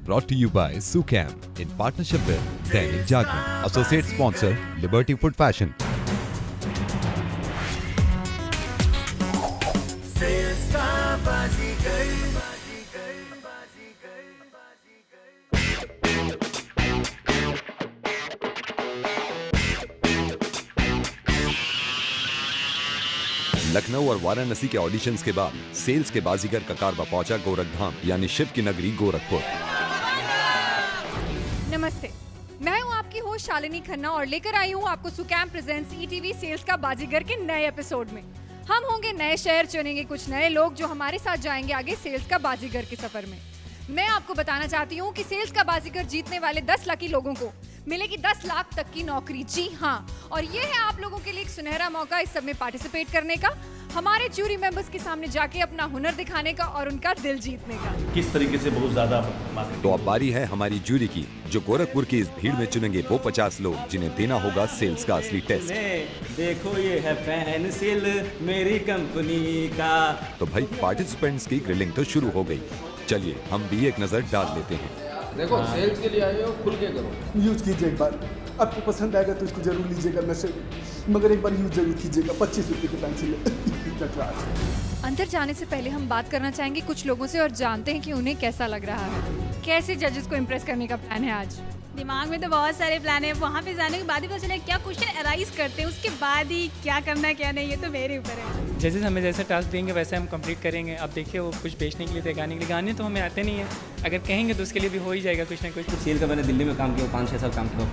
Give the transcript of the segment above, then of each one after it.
brought to you by Sucam in partnership with Dainik Jagran. Associate sponsor Liberty Food Fashion. Lucknow और वाराणसी के auditions के बाद sales के बाजीगर का कारवा पहुंचा गोरखधाम यानी शिव की नगरी गोरखपुर। नमस्ते, मैं हूं आपकी होस्ट शालिनी खन्ना और लेकर आई हूं आपको सुकैम प्रेजेंट्स ईटीवी सेल्स का बाजीगर के नए एपिसोड में। हम होंगे नए शहर, चुनेंगे कुछ नए लोग जो हमारे साथ जाएंगे आगे सेल्स का बाजीगर के सफर में। मैं आपको बताना चाहती हूँ कि सेल्स का बाजीगर जीतने वाले 10 लकी लोगों को मिलेगी 10 लाख तक की नौकरी। जी हाँ, और ये है आप लोगों के लिए एक सुनहरा मौका इस सब में पार्टिसिपेट करने का, हमारे जूरी मेंबर्स के सामने जाके अपना हुनर दिखाने का और उनका दिल जीतने का। किस तरीके से बहुत ज्यादा तो अब बारी है हमारी जूरी की, जो गोरखपुर की इस भीड़ में चुनेंगे वो 50 लोग जिन्हें देना होगा सेल्स का असली टेस्ट। देखो ये है पेंसिल मेरी कंपनी का। तो भाई पार्टिसिपेंट्स की ग्रिलिंग तो शुरू हो गई। चलिए हम भी एक नजर डाल लेते हैं। देखो सेल्स के लिए आए हो, खुल के करो। यूज कीजिए एक बार, आपको पसंद आएगा तो इसको जरूर लीजिएगा नशे, मगर एक बार यूज जरूर कीजिएगा। 25 रुपये की पेंसिल है। अंदर जाने से पहले हम बात करना चाहेंगे कुछ लोगों से और जानते हैं कि उन्हें कैसा लग रहा है। कैसे जजेस को इम्प्रेस करने का प्लान है आज? दिमाग में तो बहुत सारे प्लान है, वहाँ पे जाने के बाद ही पता चले क्या क्वेश्चन अराइज करते हैं, उसके बाद ही क्या करना है क्या नहीं, ये तो मेरे ऊपर है। जैसे हमें जैसे टास्क देंगे वैसे हम कंप्लीट करेंगे। अब देखिए वो कुछ बेचने के लिए थे, गाने के लिए। गाने तो हमें आते नहीं है, अगर कहेंगे तो उसके लिए भी हो ही जाएगा कुछ ना कुछ। सेल का मैंने दिल्ली में काम किया, 5-6 साल काम किया,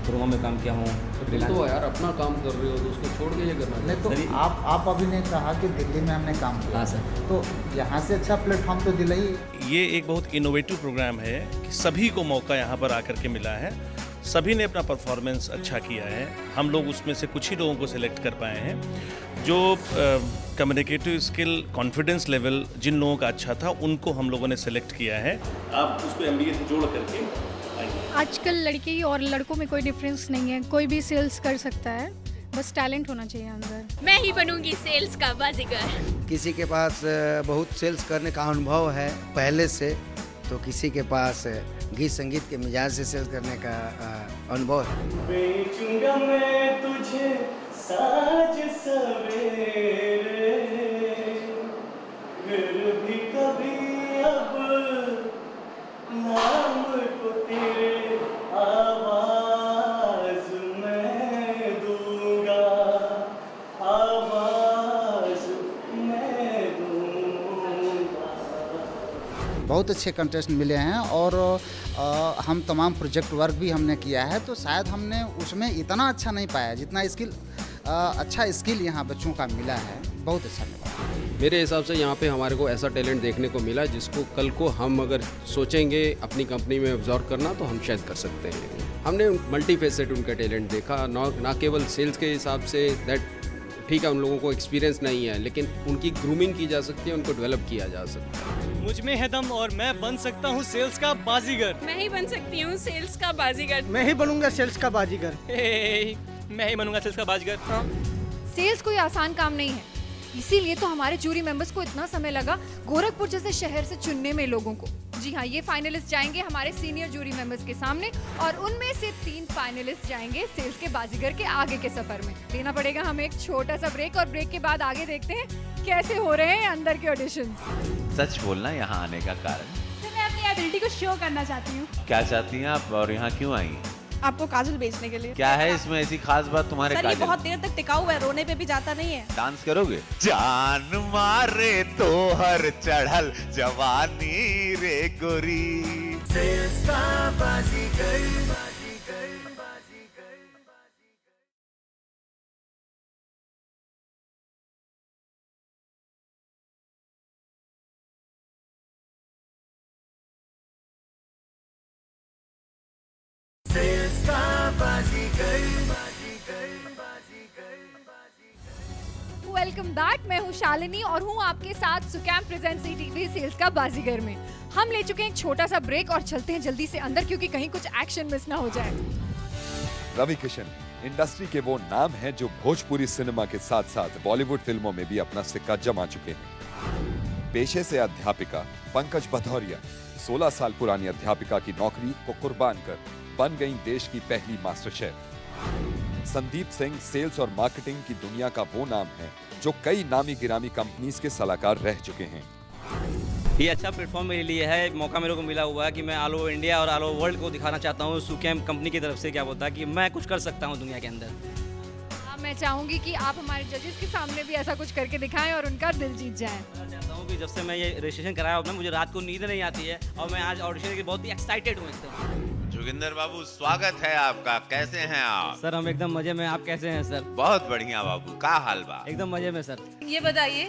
खुरमा में काम किया हूँ। तो यार अपना काम कर रहे हो तो उसको छोड़ के ये करना नहीं तो आप अभी ने कहा कि दिल्ली में हमने काम किया। हाँ सर। तो यहाँ से अच्छा प्लेटफॉर्म तो दिल्ली ही। ये एक बहुत इनोवेटिव प्रोग्राम है कि सभी को मौका यहाँ पर आकर के मिला है। सभी ने अपना परफॉर्मेंस अच्छा किया है। हम लोग उसमें से कुछ ही लोगों को सिलेक्ट कर पाए हैं जो कम्युनिकेटिव स्किल, कॉन्फिडेंस लेवल जिन लोगों का अच्छा था उनको हम लोगों ने सिलेक्ट किया है। आप उसको एमबीए से जोड़ करके आइए। आजकल लड़की और लड़कों में कोई डिफरेंस नहीं है, कोई भी सेल्स कर सकता है, बस टैलेंट होना चाहिए अंदर। मैं ही बनूंगी सेल्स का बाजीगर। किसी के पास बहुत सेल्स करने का अनुभव है पहले से, तो किसी के पास गीत संगीत के मिजाज से सेल्स करने का अनुभव है। बेचूंगा मैं तुझे साज सवेरे, फिर भी कभी अब नाम को तेरे आवाज मैं दूंगा, आवाज मैं दूंगा। बहुत अच्छे कंटेस्ट मिले हैं और हम तमाम प्रोजेक्ट वर्क भी हमने किया है, तो शायद हमने उसमें इतना अच्छा नहीं पाया जितना स्किल अच्छा स्किल यहाँ बच्चों का मिला है, बहुत अच्छा मिला। मेरे हिसाब से यहाँ पे हमारे को ऐसा टैलेंट देखने को मिला जिसको कल को हम अगर सोचेंगे अपनी कंपनी में ऑब्जर्व करना तो हम शायद कर सकते हैं। हमने मल्टी फेसेट उनका टैलेंट देखा, ना केवल सेल्स के हिसाब से दैट ठीक है उन लोगों को एक्सपीरियंस नहीं है, लेकिन उनकी ग्रूमिंग की जा सकती है, उनको डेवलप किया जा सकता है। मुझ में है दम और मैं बन सकता हूँ सेल्स का बाजीगर। मैं ही बन सकती हूँ सेल्स का बाजीगर। मैं ही बनूंगा सेल्स का बाजीगर। मैं ही बनूंगा सेल्स का बाजीगर। सेल्स कोई आसान काम नहीं है, इसीलिए तो हमारे जूरी मेंबर्स को इतना समय लगा गोरखपुर जैसे शहर से चुनने में लोगों को। जी हाँ, ये फाइनलिस्ट जाएंगे हमारे सीनियर जूरी मेंबर्स के सामने और उनमें से 3 फाइनलिस्ट जाएंगे सेल्स के बाजीगर के आगे के सफर में। लेना पड़ेगा हमें एक छोटा सा ब्रेक और ब्रेक के बाद आगे देखते हैं कैसे हो रहे हैं अंदर के ऑडिशन। सच बोलना यहाँ आने का कारण? सर मैं अपनी एबिलिटी को शो करना चाहती हूँ। क्या चाहती हैं आप और यहाँ क्यों आई? आपको काजल बेचने के लिए। क्या है इसमें ऐसी खास बात तुम्हारे सर, काजल? ये बहुत देर तक टिकाऊ है, रोने पे भी जाता नहीं है। डांस करोगे? जान मारे तो हर चढ़ल जवानी रे गोरी। सेल्स का बाजीगर। वेलकम बैक, मैं हूँ शालिनी और हूँ आपके साथ सुकैम प्रेजेंट्स ईटीवी सेल्स का बाजीगर में। हम ले चुके हैं एक छोटा सा ब्रेक और चलते हैं जल्दी से अंदर क्योंकि कहीं कुछ एक्शन मिस ना हो जाए। रवि किशन इंडस्ट्री के वो नाम हैं जो भोजपुरी सिनेमा के साथ साथ बॉलीवुड फिल्मों में भी अपना सिक्का जमा चुके हैं। पेशे से अध्यापिका पंकज भदौरिया 16 साल पुरानी अध्यापिका की नौकरी को कुर्बान कर बन गई देश की पहली master chef. Sandeep Singh sales और मार्केटिंग की दुनिया का वो नाम है जो कई नामी गिरामी कंपनीज के सलाहकार रह चुके हैं। ये अच्छा प्लेटफॉर्म मेरे लिए है, मौका मेरे को मिला हुआ है कि मैं ऑल ओवर इंडिया और ऑल ओवर वर्ल्ड को दिखाना चाहता हूँ सुकैम कंपनी की तरफ से क्या बोलता है कि मैं कुछ कर सकता हूँ दुनिया के अंदर। मैं चाहूंगी कि आप हमारे जजेस के सामने भी ऐसा कुछ करके दिखाएं और उनका दिल जीत जाएं। मैं चाहता हूँ कि जब से मैं ये रजिस्ट्रेशन कराया हूँ मुझे रात को नींद नहीं आती है और मैं आज ऑडिशन के बहुत ही एक्साइटेड हूँ एकदम। जोगिंदर बाबू स्वागत है आपका, कैसे हैं आप? सर हम एकदम मजे में, आप कैसे हैं सर? बहुत बढ़िया बाबू, का हाल बा? एकदम मजे में सर। ये बताइए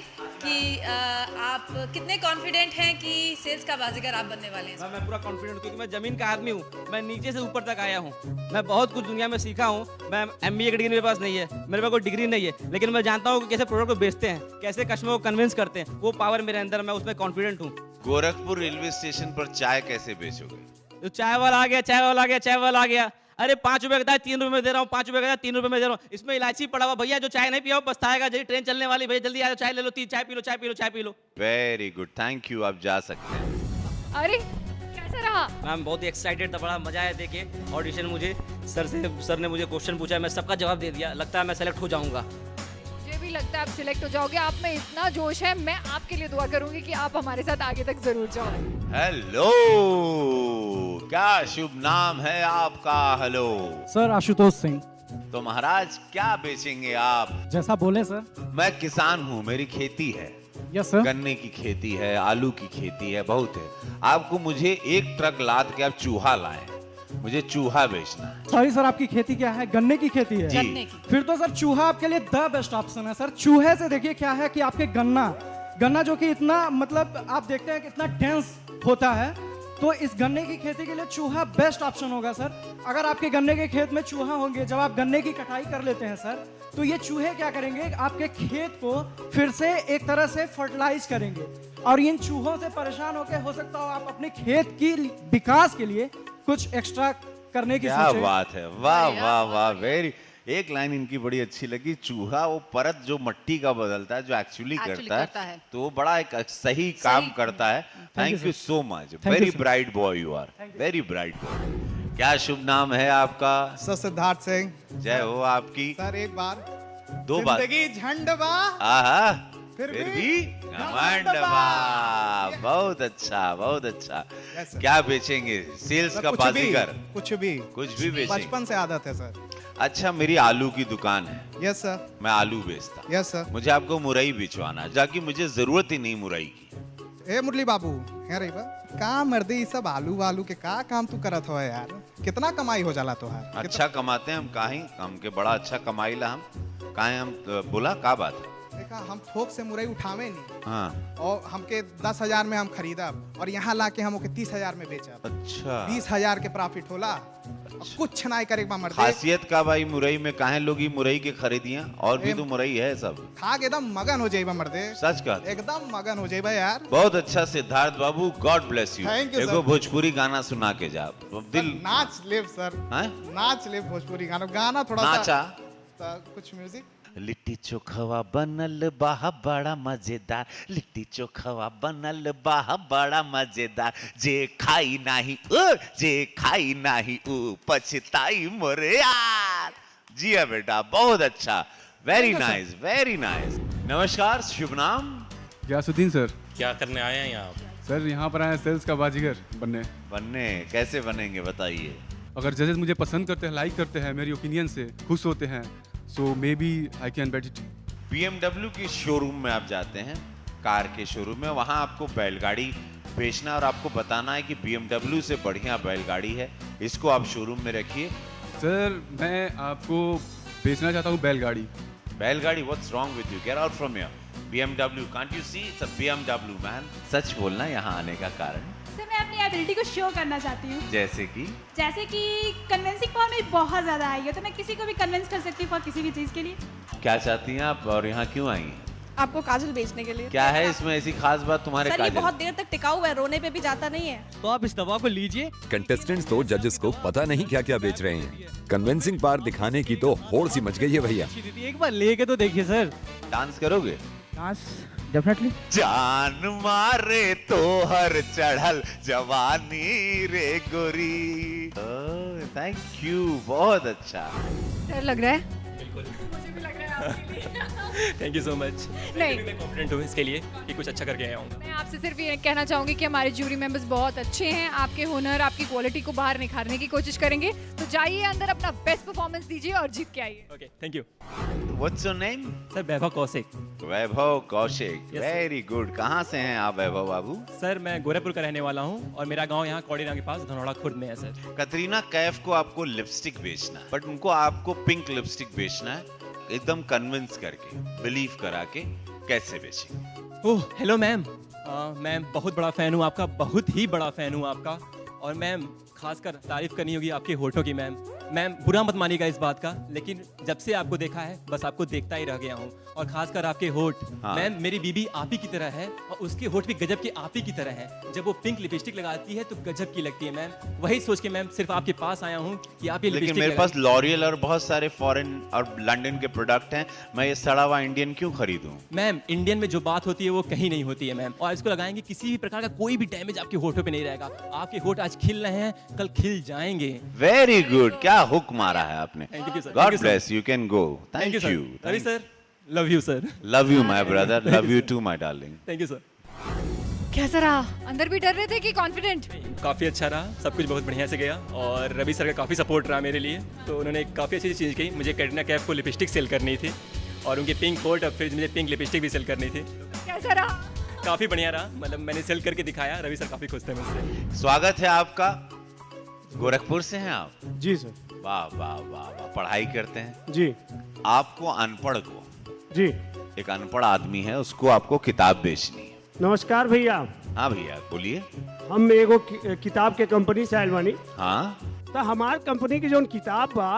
कि आप कितने कॉन्फिडेंट हैं कि सेल्स का बाजीगर आप बनने वाले हैं? मैं पूरा कॉन्फिडेंट हूँ क्योंकि मैं जमीन का आदमी हूँ, मैं नीचे से ऊपर तक आया हूँ, मैं बहुत कुछ दुनिया में सीखा हूँ। मैं MBA की डिग्री मेरे पास नहीं है, मेरे पास कोई डिग्री नहीं है, लेकिन मैं जानता हूँ कि कैसे प्रोडक्ट को बेचते हैं, कैसे कस्टमर को कन्विंस करते हैं, वो पावर मेरे अंदर, मैं उसमें कॉन्फिडेंट हूँ। गोरखपुर रेलवे स्टेशन पर चाय कैसे बेचोगे? तो चाय वाला आ गया, चाय वाला आ गया, चाय वाला आ गया, अरे 5 रुपए का 3 रुपए में दे रहा हूँ, 5 रुपए का 3 रुपए में दे रहा हूँ, इसमें इलायची पड़ा हुआ, भैया जो चाय नहीं पिया पछताएगा, जल्दी ट्रेन चलने वाली, भैया जल्दी आ जाओ, चाय ले लो, 3 चाय पी लो, चाय पी लो, चाय P low. Very good, thank you, आप जा सकते हैं। अरे कैसा रहा? मैम बहुत ही एक्साइटेड था, बड़ा मजा आया देखे ऑडिशन। मुझे सर ने मुझे क्वेश्चन पूछा, मैं सबका जवाब दे दिया, लगता है मैं सेलेक्ट हो जाऊंगा। मुझे भी लगता है आप सिलेक्ट हो जाओगे, आप में इतना जोश है, मैं आपके लिए दुआ करूंगी कि आप हमारे साथ आगे तक जरूर जाओ। हेलो, क्या शुभ नाम है आपका? Hello sir, Ashutosh Singh. तो महाराज क्या बेचेंगे आप? जैसा बोले सर। मैं किसान हूँ, मेरी खेती है। Yes sir. गन्ने की खेती है, आलू की खेती है, बहुत है। आपको मुझे 1 ट्रक लाद के आप चूहा लाए, मुझे चूहा बेचना है। सॉरी सर, आपकी खेती क्या है? गन्ने की खेती है? जी। फिर तो सर चूहा आपके लिए द बेस्ट ऑप्शन है सर। चूहे से देखिए क्या है कि आपके गन्ना जो कि इतना मतलब आप देखते हैं कितना डेंस होता है, तो इस गन्ने की खेती के लिए चूहा बेस्ट ऑप्शन होगा सर। अगर आपके गन्ने के खेत में चूहा होंगे, जब आप गन्ने की कटाई कर लेते हैं सर, तो ये चूहे क्या करेंगे, आपके खेत को फिर से एक तरह से फर्टिलाइज करेंगे, और इन चूहों से परेशान होकर हो सकता हो आप अपने खेत की विकास के लिए कुछ एक्स्ट्रा करने की क्या सोचें। बात है, वाह वाह वाह, वेरी। एक लाइन इनकी बड़ी अच्छी लगी, चूहा वो परत जो मट्टी का बदलता है, जो एक्चुअली करता है, तो वो बड़ा एक सही काम करता है। Thank you so much, very bright boy you are, very bright boy. क्या शुभ नाम है आपका? सर सिद्धार्थ सिंह। जय हो आपकी। सर एक बार 2 बार जिंदगी झंडवा, आहा, फिर भी घमंडवा। बहुत अच्छा, बहुत अच्छा। क्या बेचेंगे? सेल्स का बाजीगर? कुछ भी बेचेंगे। बचपन से आदत है सर। अच्छा, मेरी आलू की दुकान है। Yes sir. मैं आलू बेचता। Yes sir. मुझे आपको मुरई बिचवाना, जाकि मुझे जरूरत ही नहीं मुरई की। ए मुरली बाबू, है रही बा का मर्दी सब आलू वालू के का काम तू करत हो यार? कितना कमाई हो जाला तोहार? अच्छा कमाते हैं हम, काहे हम के बड़ा अच्छा कमाई ला हम, काहे हम बोला का बात है? देखा, हम थोक से मुरई उठावे नहीं। हाँ। और हमके 10,000 में हम खरीदब, और यहाँ लाके हम ओके 30,000 में बेचब। अच्छा। 20,000 के प्रॉफिट होला। अच्छा। कुछ नहीं करे मर्दे। खासियत का भाई मुरई में, काहे लोग ही मुरई के खरीदिया, और भी तो मुरई है सब। खा के एकदम मगन हो जाइबा मर्दे। सच कहते? एकदम मगन हो जाइबा यार। बहुत अच्छा सिद्धार्थ बाबू, God bless you. Thank you, एगो sir। भोजपुरी गाना सुना के जा, दिल नाच ले सर। नाच ले भोजपुरी गाना थोड़ा नाचा सा कुछ म्यूजिक। लिट्टी चोखवा बनल बाह बड़ा मजेदार, लिट्टी चोखवा बनल बाह बड़ा मजेदार, जे खाई नाही ऊ पछताई मोरे यार। जी हाँ बेटा, बहुत अच्छा, वेरी नाइस, वेरी नाइस। नमस्कार, शुभ नाम? गयासुद्दीन सर। क्या करने आए हैं यहाँ? सर यहाँ पर आए सेल्स का बाजीगर बनने। कैसे बनेंगे बताइए? अगर जजेस मुझे पसंद करते हैं, लाइक करते हैं, मेरी ओपिनियन से खुश होते हैं, so maybe I can bet it. BMW के शोरूम में आप जाते हैं, कार के शोरूम में, वहाँ आपको बैलगाड़ी बेचना और आपको बताना है कि BMW से बढ़िया बैलगाड़ी है, इसको आप शोरूम में रखिए। सर मैं आपको बेचना चाहता हूँ बैलगाड़ी। बैलगाड़ी? What's wrong with you? Get out from here. BMW, can't you see? It's a BMW man. सच बोलना यहाँ आने का कारण? सर मैं अपनी एबिलिटी को शो करना चाहती हूँ। जैसे कि कन्विंसिंग पावर मेरी बहुत ज्यादा आई है, तो मैं किसी को भी कन्विंस कर सकती हूँ किसी भी चीज के लिए। क्या चाहती हैं आप, और यहाँ क्यों आई हैं? आपको काजल बेचने के लिए। क्या है इसमें ऐसी खास बात तुम्हारे सर ये काजल? बहुत देर तक टिकाऊ है, रोने पे भी जाता नहीं है। तो आप इस दवा को लीजिए। कंटेस्टेंट्स तो जजेस को पता नहीं क्या क्या बेच रहे हैं, कन्विंसिंग पावर दिखाने की तो होड़ सी मच गई है भैया। एक बार लेके तो देखिए सर। डांस करोगे? Dance definitely. जान मारे तो हर चढ़ल जवानी रे गोरी। थैंक यू, बहुत अच्छा। डर लग रहा है? Thank you so much. नहीं, मैं कॉन्फिडेंट हूँ इसके लिए कि कुछ अच्छा करके आया हूँ। मैं आपसे सिर्फ ये कहना चाहूंगी कि हमारे जूरी मेंबर्स बहुत अच्छे हैं, आपके हुनर, आपकी क्वालिटी को बाहर निखारने की कोशिश करेंगे। तो जाइए अंदर, अपना बेस्ट परफॉर्मेंस दीजिए और जीत के आइए। Okay, thank you. What's your name? Sir Vaibhav Kaushik. Vaibhav Kaushik, Yes, sir. Very good. कहाँ से हैं आप वैभव बाबू? सर मैं गोरखपुर का रहने वाला हूँ और मेरा गांव यहाँ कौड़ीना के पास धनौड़ा खुर्द में है सर। कतरीना कैफ को आपको लिपस्टिक बेचना है, बट उनको आपको पिंक लिपस्टिक बेचना है, एकदम कन्विंस करके, बिलीव करा के। कैसे बेचेंगे? Oh hello ma'am. मैम बहुत बड़ा फ़ैन हूँ आपका, बहुत ही बड़ा फ़ैन हूँ आपका। और मैम खासकर तारीफ करनी होगी आपके होठों की मैम। मैम बुरा मत मानिएगा इस बात का, लेकिन जब से आपको देखा है बस आपको देखता ही रह गया हूँ। और खासकर आपके होठ। हाँ। मैम मेरी बीबी आप ही की तरह है और उसके होठ भी गजब के आप ही की तरह है। जब वो पिंक लिपस्टिक लगाती है तो गजब की लगती है मैम। वही सोच के मैम सिर्फ आपके पास आया हूँ कि आप ये लेकिन लिपस्टिक मेरे पास लॉरियल और बहुत सारे फॉरेन और लंदन के प्रोडक्ट हैं, मैं ये सड़ा हुआ इंडियन क्यों खरीदूं? मैम इंडियन में जो बात होती है वो कहीं नहीं होती है मैम। और इसको लगाएंगे किसी भी प्रकार का कोई भी डैमेज आपके होठों पे नहीं रहेगा। आपके होठ आज खिल रहे हैं, कल खिल जाएंगे। वेरी गुड, क्या हुक मारा है आपने। Thank you, sir. God Thank you, sir. Bless you, can go. Thank you, thank sir. You. Ravi sir, love you sir. Love you my brother, love you too my darling. Thank you sir. कैसा रहा? अंदर भी डर रहे थे कि confident? काफ़ी अच्छा रहा, सब कुछ बहुत बढ़िया से गया और रवि सर का काफ़ी सपोर्ट रहा मेरे लिए। तो उन्होंने काफ़ी अच्छी चीज़ की। मुझे कटरीना कैफ को लिपस्टिक सेल करनी थी और उनके पिंक कोट और फिर मुझे पिंक लिपस्टिक भी सेल करनी थी। कैसा रहा? काफ़ी बढ़िया रहा, मतलब मैंने सेल करके दिखाया। रवि सर काफ़ी खुश थे मुझसे। स्वागत है आपका। गोरखपुर से हैं आप? जी सर। वाह वाह वाह वाह, पढ़ाई करते हैं? जी। आपको अनपढ़ को, जी। एक अनपढ़ आदमी है, उसको आपको किताब बेचनी है। नमस्कार भैया। हाँ भैया बोलिए। हम एगो किताब के कंपनी से आयल बानी। हाँ, तो हमार कंपनी की जो किताब बा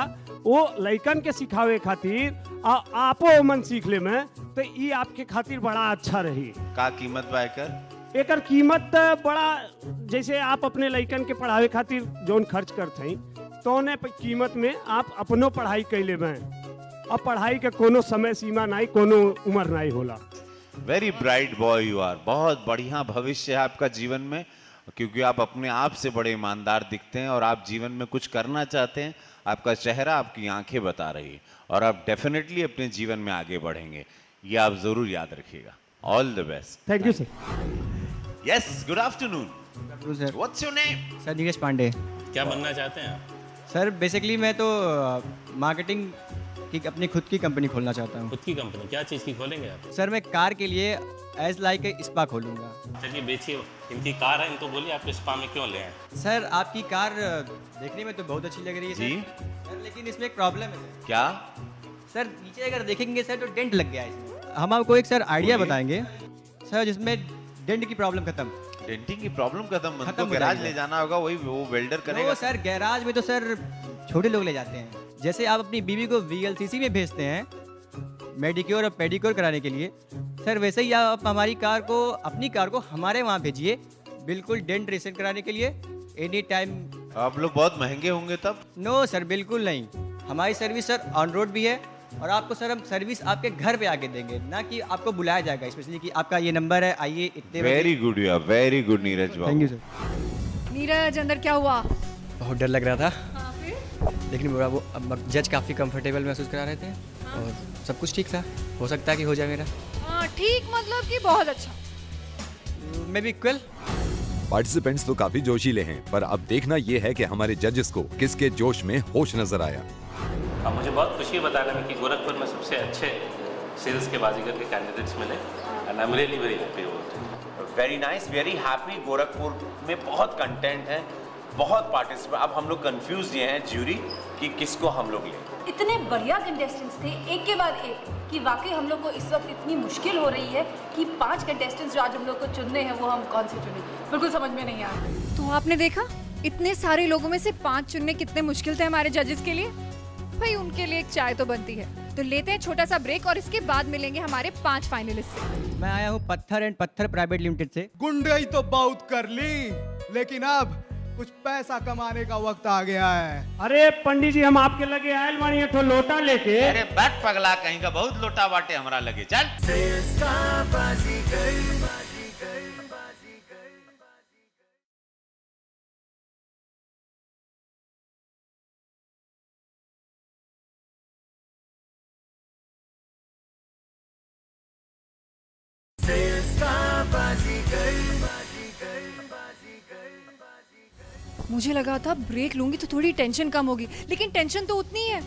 वो लइकन के सिखावे खातिर आपो मन सीख ले में, तो ये आपके खातिर बड़ा अच्छा रही। का कीमत बा एकर? एकर कीमत बड़ा, जैसे आप अपने लइकन के पढ़ावे खातिर जोन खर्च करते हैं तो ने कीमत में आप अपनो पढ़ाई कैले में। अब पढ़ाई के कोनो समय सीमा नहीं, कोनो उम्र नहीं होला। Very bright boy you are. बहुत बढ़िया भविष्य है आपका जीवन में, क्योंकि आप अपने आप से बड़े ईमानदार दिखते हैं और आप जीवन में कुछ करना चाहते हैं। आपका चेहरा, आपकी आंखें बता रही है और आप डेफिनेटली अपने जीवन में आगे बढ़ेंगे, ये आप जरूर याद रखिएगा। All the best. Thank you sir. Yes, good afternoon. Sir. What's your name? Sir Neeraj Pandey. क्या बनना चाहते हैं आप? सर बेसिकली मैं तो मार्केटिंग की अपनी खुद की कंपनी खोलना चाहता हूँ। खुद की कंपनी? क्या चीज़ की खोलेंगे आप? सर मैं कार के लिए एज लाइक स्पा खोलूँगा। चलिए बेचिए, इनकी कार है, इनको बोलिए आप स्पा में क्यों ले आए। सर आपकी कार देखने में तो बहुत अच्छी लग रही है जी सर, लेकिन इसमें एक प्रॉब्लम है सर। क्या? सर नीचे अगर देखेंगे सर तो डेंट लग गया है इसमें। हम आपको एक सर आइडिया बताएंगे सर जिसमें डेंट की प्रॉब्लम खत्म। डेंटिंग की प्रॉब्लम खत्म? खत्म हो गैराज जाएगी। ले जाना होगा, वही वो वेल्डर करेगा। तो सर गैराज में तो सर छोटे लोग ले जाते हैं। जैसे आप अपनी बीवी को VLCC में भेजते हैं मेडिक्योर और पेडिक्योर कराने के लिए, सर वैसे ही आप हमारी कार को, अपनी कार को हमारे वहाँ भेजिए, बिल्कुल डेंट रीसेट कराने के लिए एनी टाइम। आप लोग बहुत महंगे होंगे तब? नो सर बिल्कुल नहीं, हमारी सर्विस सर ऑन रोड भी है और आपको सर हम सर्विस आपके घर पे आके देंगे, ना कि आपको बुलाया जाएगा स्पेशली कि आपका ये नंबर है, आइए इतने। Very good you are, very good Neeraj बाबू। Thank you sir. नीरज अंदर क्या हुआ? बहुत डर लग रहा था। हाँ, फिर? लेकिन वो जज काफ़ी कंफर्टेबल महसूस करा रहे थे और सब कुछ ठीक था। हो सकता है कि हो जाए मेरा। हाँ, ठीक मतलब कि बहुत अच्छा। May be equal. पार्टिसिपेंट्स तो काफी जोशीले हैं, पर अब देखना ये है कि हमारे जजेस को किसके जोश में होश नजर आया। अब मुझे बहुत खुशी है बताने में कि गोरखपुर में सबसे अच्छे सेल्स के बाजीगर के कैंडिडेट्स मिले and I am really very happy about it. Very nice, very happy. Gorakhpur में बहुत कंटेंट है, बहुत पार्टिसिपेंट। अब हम लोग कंफ्यूज ये हैं ज्यूरी कि किसको हम लोग लें। इतने बढ़िया कंटेस्टेंट्स थे एक के बाद एक कि वाकई हम लोग को इस वक्त इतनी मुश्किल हो रही है कि 5 कंटेस्टेंट्स जो आज हम लोग को चुनने हैं वो हम कौन से चुने, बिल्कुल समझ में नहीं आ रहा। तो आपने देखा इतने सारे लोगों में से 5 चुनने कितने मुश्किल थे हमारे जजेस के लिए। भाई उनके लिए एक चाय तो बनती है। तो लेते हैं छोटा सा ब्रेक और इसके बाद मिलेंगे हमारे 5 फाइनलिस्ट से। मैं आया हूँ पत्थर एंड पत्थर प्राइवेट लिमिटेड से। गुंडाई तो बहुत कर ली, लेकिन अब कुछ पैसा कमाने का वक्त आ गया है। अरे पंडित जी हम आपके लगे आयल बानी तो लोटा लेके। अरे बैठ पगला कहीं का, बहुत लोटा बाटे हमरा लगे, चल। मुझे लगा था ब्रेक लूंगी तो थोड़ी टेंशन कम होगी, लेकिन टेंशन तो उतनी है।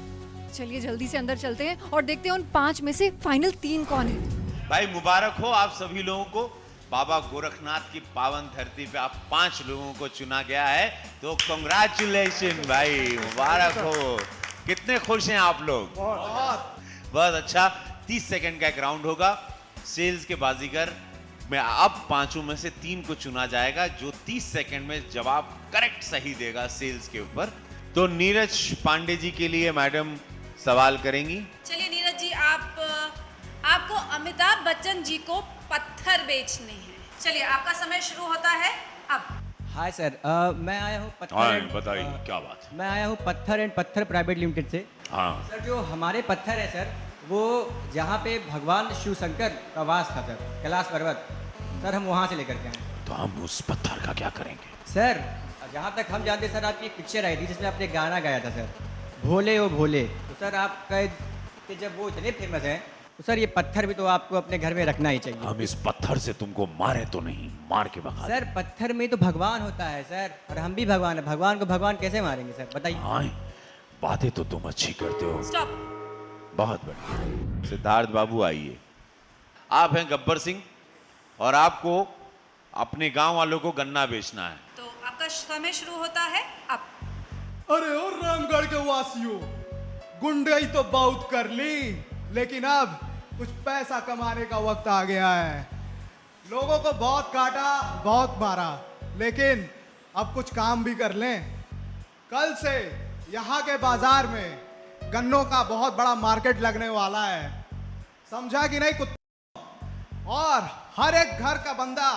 चलिए जल्दी से अंदर चलते हैं और देखते हैं उन 5 में से फाइनल 3 कौन है। भाई मुबारक हो आप सभी लोगों को, बाबा गोरखनाथ की पावन धरती पे आप 5 लोगों को चुना गया है, तो कांग्रेचुलेशन भाई, मुबारक हो। कितने खुश हैं आप लोग? बहुत अच्छा। 30 सेकंड का एक राउंड होगा। सेल्स के बाजीगर में अब 5 में से 3 को चुना जाएगा, जो 30 सेकंड में जवाब करेक्ट सही देगा सेल्स के ऊपर। तो नीरज पांडे जी के लिए मैडम सवाल करेंगी। चलिए नीरज जी, आपको अमिताभ बच्चन जी को पत्थर बेचने हैं। चलिए आपका समय शुरू होता है अब। हाय सर, मैं आया हूँ बताइए क्या बात है। मैं आया हूँ पत्थर एंड पत्थर प्राइवेट लिमिटेड से। हाँ सर, जो हमारे पत्थर है सर, वो जहाँ पे भगवान शिव शंकर का वास था सर, कैलाश पर्वत, सर हम वहाँ से लेकर के आए। तो हम उस पत्थर का क्या करेंगे? सर जहाँ तक हम जानते सर, आपकी एक पिक्चर आई थी जिसमें आपने गाना गाया था सर, भोले ओ भोले। तो सर आप कहे जब वो इतने फेमस हैं, तो सर ये पत्थर भी तो आपको अपने घर में रखना ही चाहिए। हम इस पत्थर से तुमको मारे तो नहीं, मार के भगा सर पत्थर में तो भगवान होता है सर, और हम भी भगवान है। भगवान को भगवान कैसे मारेंगे सर, बताइए। हाँ, बातें तो तुम अच्छी करते हो। स्टॉप। बहुत बढ़िया। सिद्धार्थ बाबू आइए। आप हैं गब्बर सिंह और आपको अपने गांव वालों को गन्ना बेचना है। तो आपका समय शुरू होता है अब। अरे ओ रामगढ़ के वासियों, गुंडाई तो बहुत कर ली, लेकिन अब कुछ पैसा कमाने का वक्त आ गया है। लोगों को बहुत काटा, बहुत मारा, लेकिन अब कुछ काम भी कर लें। कल से यहाँ के बाजार में गन्नों का बहुत बड़ा मार्केट लगने वाला है, समझा कि नहीं कुत्ता? और हर एक घर का बंदा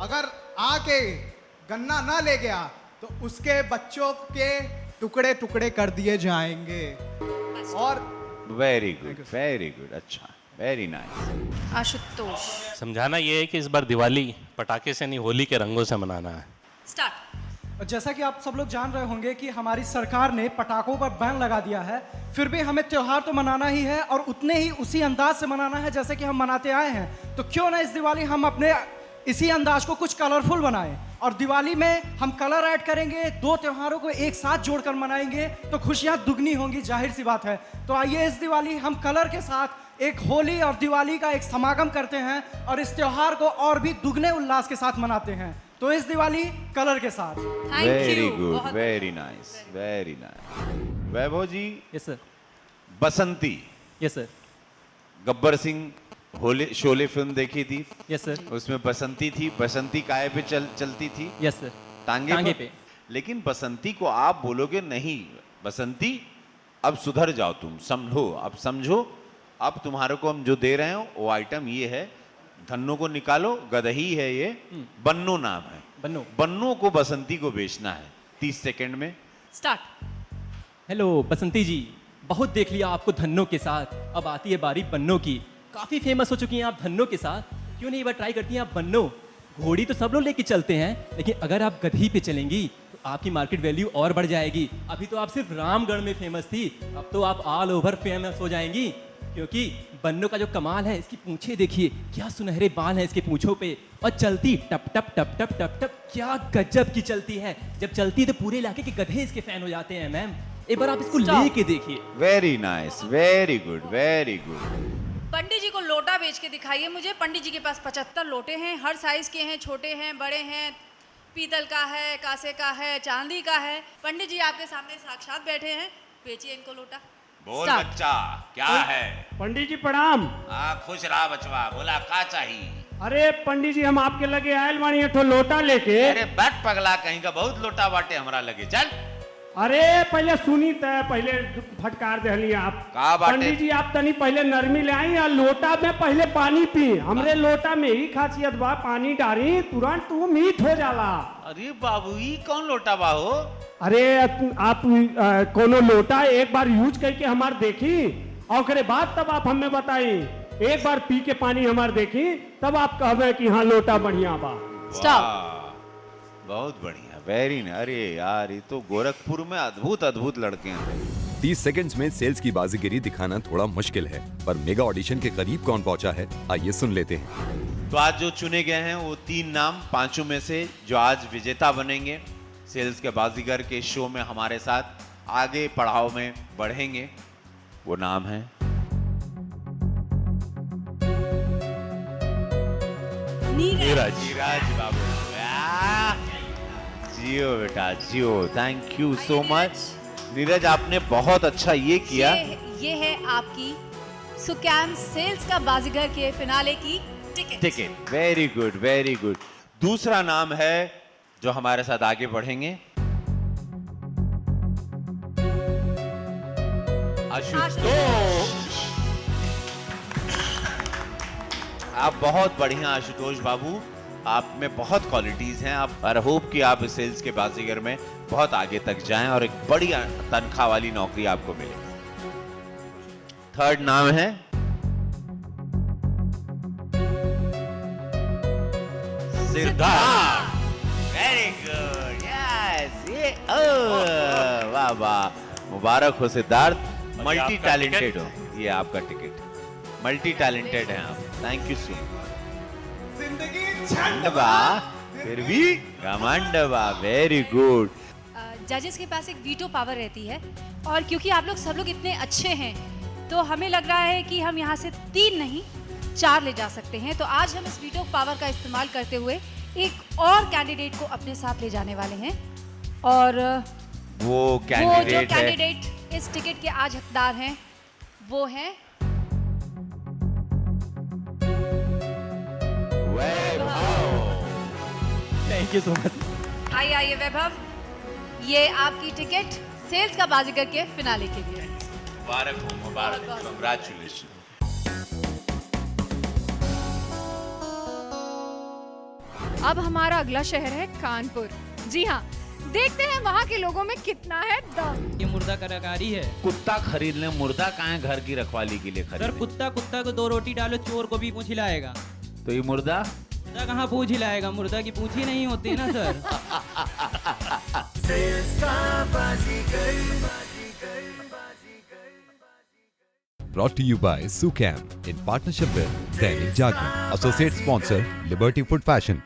अगर आके गन्ना ना ले गया तो उसके बच्चों के टुकड़े टुकड़े कर दिए जाएंगे। और वेरी गुड, वेरी गुड, अच्छा, वेरी नाइस। आशुतोष, समझाना ये है कि इस बार दिवाली पटाखे से नहीं, होली के रंगों से मनाना है। स्टार्ट। जैसा कि आप सब लोग जान रहे होंगे कि हमारी सरकार ने पटाखों पर बैन लगा दिया है, फिर भी हमें त्योहार तो मनाना ही है और उतने ही उसी अंदाज से मनाना है जैसे कि हम मनाते आए हैं। तो क्यों ना इस दिवाली हम अपने इसी अंदाज को कुछ कलरफुल बनाएं, और दिवाली में हम कलर ऐड करेंगे, 2 त्योहारों को एक साथ जोड़कर मनाएंगे तो खुशियां दुगनी होंगी, जाहिर सी बात है। तो आइए इस दिवाली हम कलर के साथ एक होली और दिवाली का एक समागम करते हैं और इस त्योहार को और भी दुगने उल्लास के साथ मनाते हैं। तो इस दिवाली कलर के साथ। Very good, very nice, very nice. Vaibhav ji. Yes sir. Basanti. Yes sir. Gabbar Singh Holi Sholay film देखी थी? Yes sir. उसमें बसंती थी। बसंती काहे पे चलती थी? Yes sir. टांगे पे। लेकिन बसंती को आप बोलोगे नहीं, बसंती अब सुधर जाओ, तुम समझो, अब समझो, अब तुम्हारे को हम जो दे रहे हैं वो आइटम ये है, धन्नो को निकालो, गदही है ये, बन्नो नाम है, बन्नो को बसंती को बेचना है 30 सेकंड में। स्टार्ट। हेलो बसंती जी, बहुत देख लिया आपको धन्नो के साथ, अब आती है बारी बन्नो की। काफ़ी फेमस हो चुकी हैं आप धन्नो के साथ, क्यों नहीं एक बार ट्राई करती हैं आप बन्नो? घोड़ी तो सब लोग लेके चलते हैं, लेकिन अगर आप गधी पे चलेंगी तो आपकी मार्केट वैल्यू और बढ़ जाएगी। अभी तो आप सिर्फ रामगढ़ में फेमस थी, अब तो आप ऑल ओवर फेमस हो जाएंगी, क्योंकि बन्नो का जो कमाल है, इसकी पूंछें देखिए, क्या सुनहरे बाल हैं इसके पूंछों पे, और चलती टप टप टप टप टप टप, क्या गजब की चलती है। जब चलती है तो पूरे इलाके के गधे इसके फैन हो जाते हैं मैम, एक बार आप इसको लेके देखिए। Very nice, very good, very good. Pandit ji को लोटा बेच के दिखाइए मुझे। पंडित जी के पास 75 लोटे हैं, हर साइज के हैं, छोटे हैं, बड़े हैं, पीतल का है, कांसे का है, चांदी का है। पंडित जी आपके सामने साक्षात बैठे हैं, बेचिए इनको लोटा। बोल बच्चा, क्या है? पंडित जी प्रणाम। खुश रहा बचवा, बोला क्या चाहिए? अरे पंडित जी हम आपके लगे आयल बानी तो लोटा लेके। अरे बैठ पगला कहीं का, बहुत लोटा बाटे हमरा लगे, चल। अरे पहले सुनी त पहले फटकार दहली आप। का बाटे? पंडित जी आप तनी पहले नरमी ले आई, लोटा में पहले पानी पी। हमरे लोटा में ही खासियत बा, पानी डारी तुरंत तू मीठ हो जाला। अरे बाबू ये कौन लोटा बाहो? अरे आप कोनो लोटा एक बार यूज करके हमार देखी और ओकरे बाद तब आप हमें बताई। एक बार पी के पानी हमार देखी तब आप कहबे कि हाँ लोटा बढ़िया बा। बहुत बढ़िया, वेरी नाइस। अरे यार ये तो गोरखपुर में अद्भुत अद्भुत लड़के हैं। 30 सेकंड्स में सेल्स की बाजीगरी दिखाना थोड़ा मुश्किल है, पर मेगा ऑडिशन के करीब कौन पहुंचा है, आइए सुन लेते हैं। तो आज जो चुने गए हैं वो 3 नाम, 5 में से जो आज विजेता बनेंगे, सेल्स के बाजीगर के शो में हमारे साथ आगे पड़ाव में बढ़ेंगे, वो नाम है नीरज बाबू। जियो बेटा जियो, thank you so much. Neeraj आपने बहुत अच्छा ये किया। ये है आपकी सुकैम सेल्स का बाजीगर के फिनाले की ticket. Very good very good. दूसरा नाम है जो हमारे साथ आगे बढ़ेंगे, आशुतोष। आप बहुत बढ़िया आशुतोष बाबू, आप में बहुत क्वालिटीज हैं। आप आई होप कि आप इस सेल्स के बाजीगर में बहुत आगे तक जाएं और एक बढ़िया तनख्वाह वाली नौकरी आपको मिले। थर्ड नाम है सिद्धार्थ। Very good, yes. ये वाह वाह, मुबारक हो सिद्धार्थ, मल्टी टैलेंटेड हो। ये आपका टिकट, मल्टी टैलेंटेड हैं आप। Thank you so much. फिर भी घमंडवा, वेरी गुड। जजेस के पास एक वीटो पावर रहती है और क्योंकि आप लोग सब लोग इतने अच्छे हैं तो हमें लग रहा है कि हम यहाँ से 3 नहीं 4 ले जा सकते हैं। तो आज हम इस वीटो पावर का इस्तेमाल करते हुए एक और कैंडिडेट को अपने साथ ले जाने वाले हैं और वो जो कैंडिडेट इस टिकट के आज हकदार हैं वो हैं थैंक यू सो मच। आइए वैभव, ये आपकी टिकट सेल्स का बाजीगर के फिनाले के लिए। मुबारक हो, मुबारक, कांग्रेचुलेशन। अब हमारा अगला शहर है कानपुर। जी हाँ, देखते हैं वहाँ के लोगों में कितना है दम। ये मुर्दा कलाकारी है। कुत्ता खरीद ले, मुर्दा कहाँ है घर की रखवाली के लिए खरीद? सर कुत्ता को 2 रोटी डालो, चोर को भी पूंछ हिलाएगा। तो ये मुर्दा कहाँ पूंछ हिलाएगा? मुर्दा की पूंछ ही नहीं होती ना sir. Brought to you by Sucam in partnership with Dainik Jagran. Associate sponsor Liberty Food Fashion.